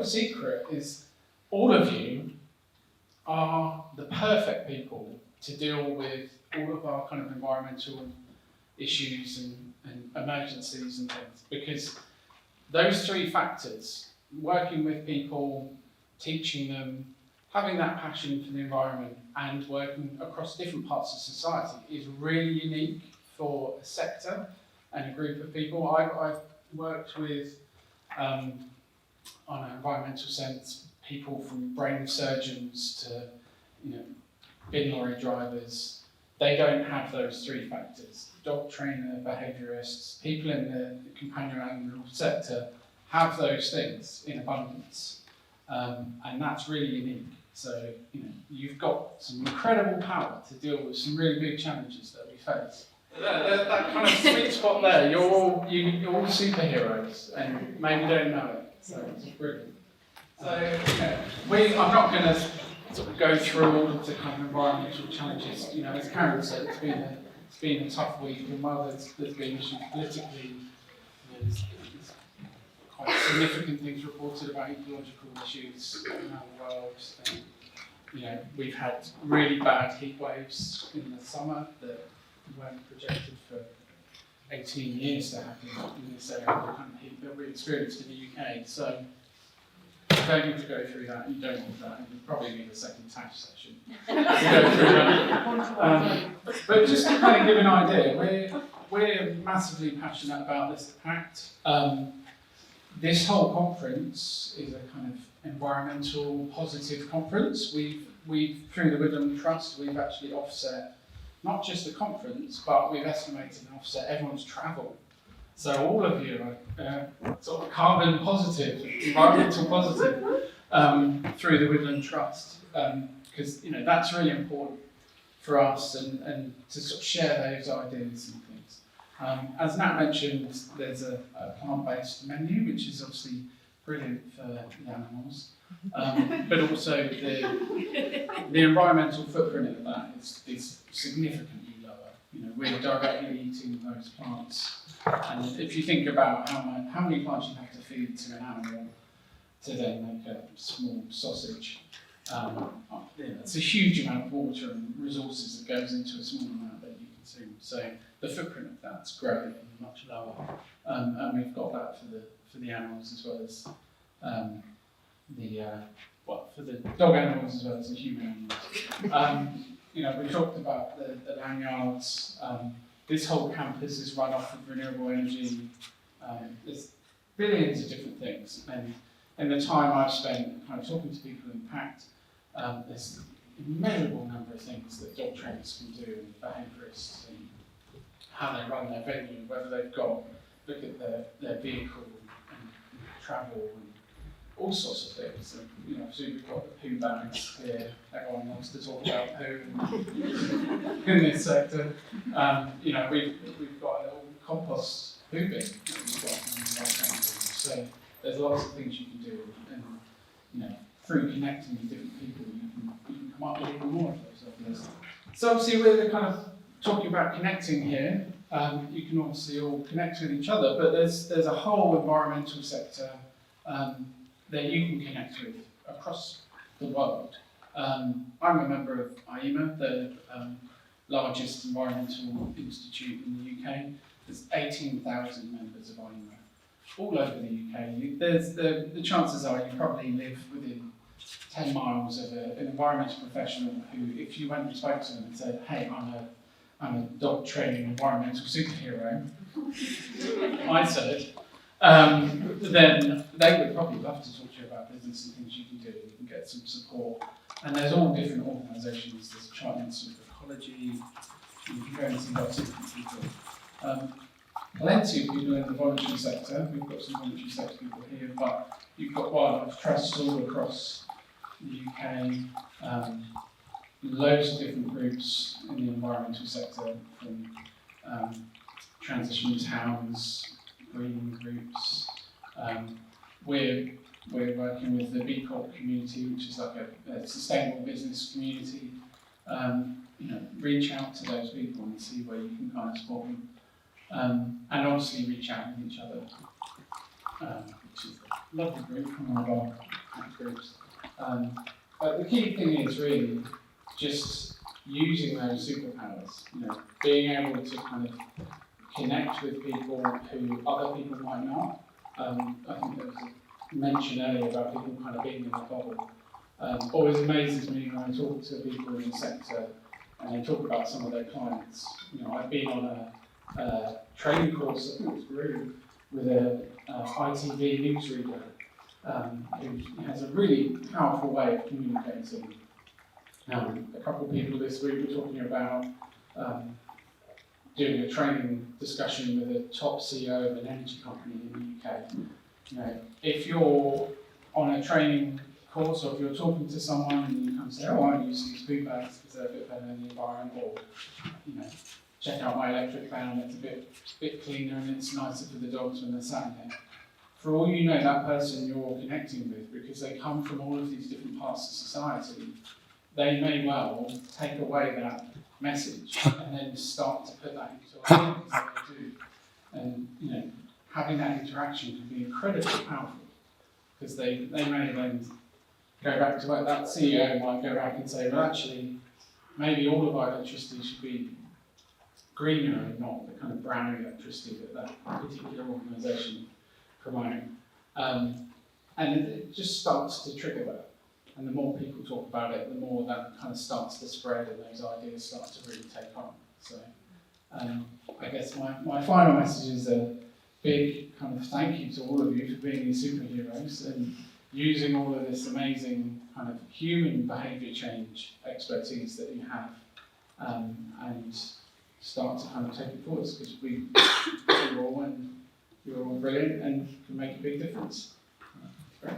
secret is all of you are the perfect people to deal with all of our kind of environmental issues and emergencies and things, because those three factors, working with people, teaching them, having that passion for the environment and working across different parts of society is really unique for a sector and a group of people. I've worked with, on an environmental sense, people from brain surgeons to, bin lorry drivers. They don't have those three factors. Dog trainer, behaviourists, people in the companion animal sector have those things in abundance, and that's really unique. So, you've got some incredible power to deal with some really big challenges that we face. That kind of sweet spot there, you're all superheroes, and maybe don't know it, so it's brilliant. So, I'm not going to sort of go through all of the kind of environmental challenges. As Karen said, it's been a tough week, and while there's been issues politically, there's quite significant things reported about ecological issues around the world. We've had really bad heat waves in the summer that weren't projected for 18 years to happen in this area, the kind of heat that we experienced in the UK. So you don't need to go through that, you don't want that, and you probably need a second tax session to go through that. But just to kind of give an idea, we're massively passionate about this pact. This whole conference is a kind of environmental positive conference. We've through the Woodland Trust, we've actually offset not just the conference, but we've estimated and offset everyone's travel. So all of you are sort of carbon positive, environmental positive through the Woodland Trust, because that's really important for us and to sort of share those ideas and things. As Nat mentioned, there's a plant-based menu, which is obviously brilliant for the animals, but also the environmental footprint of that is significantly lower. We're directly eating those plants, and if you think about how many plants you have to feed to an animal to then make a small sausage, it's a huge amount of water and resources that goes into a small amount that you consume. So the footprint of that's great and much lower, and we've got that for the animals as well as for the dog animals as well as the human animals. We talked about the lanyards. This whole campus is run off of renewable energy. There's billions of different things, and in the time I've spent kind of talking to people in PACT, there's an immeasurable number of things that dog trainers can do, and behaviourists, and how they run their venue, whether they've got, look at their vehicle and travel and all sorts of things. And, so we've got the poo bags here. Everyone wants to talk about poo in this sector. We've got a little compost poo bin that we've got in our campus. So there's lots of things you can do, and through connecting with different people, you can come up with even more of those ideas. So obviously we're kind of talking about connecting here. You can obviously all connect with each other, but there's a whole environmental sector that you can connect with across the world. I'm a member of IEMA, the largest environmental institute in the UK. There's 18,000 members of IEMA all over the UK. There's the chances are you probably live within 10 miles of an environmental professional who, if you went and spoke to them and said, hey, I'm a dog training environmental superhero, I said, then they would probably love to talk to you about business and things you can do. You can get some support. And there's all different organisations. There's China Institute of Ecology. You can go and see lots of different people. Plenty of people in the voluntary sector. We've got some voluntary sector people here, but you've got wildlife trusts all across the UK. Loads of different groups in the environmental sector, from transition towns, green groups. We're working with the B Corp community, which is like a sustainable business community. Reach out to those people and see where you can kind of support them. And obviously reach out with each other. which is a lovely group from one of our groups. But the key thing is really just using those superpowers, being able to kind of connect with people who other people might not. I think there was a mention earlier about people kind of being in the bubble. Always amazes me when I talk to people in the sector and they talk about some of their clients. I've been on a training course, I think it was Guru, with a ITV newsreader who has a really powerful way of communicating. A couple of people this week were talking about doing a training discussion with a top CEO of an energy company in the UK. If you're on a training course or if you're talking to someone and you come and say, I use these poo bags because they're a bit better than the environment, or check out my electric fan, it's a bit cleaner and it's nicer for the dogs when they're sat in there. For all you know, that person you're connecting with, because they come from all of these different parts of society, they may well take away that message and then start to put that into our things that they do. And having that interaction can be incredibly powerful, because they may then go back to that CEO might go back and say, well, actually, maybe all of our electricity should be greener and not the kind of brown electricity that particular organisation promoting. And it just starts to trigger that. And the more people talk about it, the more that kind of starts to spread and those ideas start to really take on. So I guess my final message is a big kind of thank you to all of you for being these superheroes and using all of this amazing kind of human behaviour change expertise that you have, and start to kind of take it forwards, because you're all brilliant and can make a big difference. Great.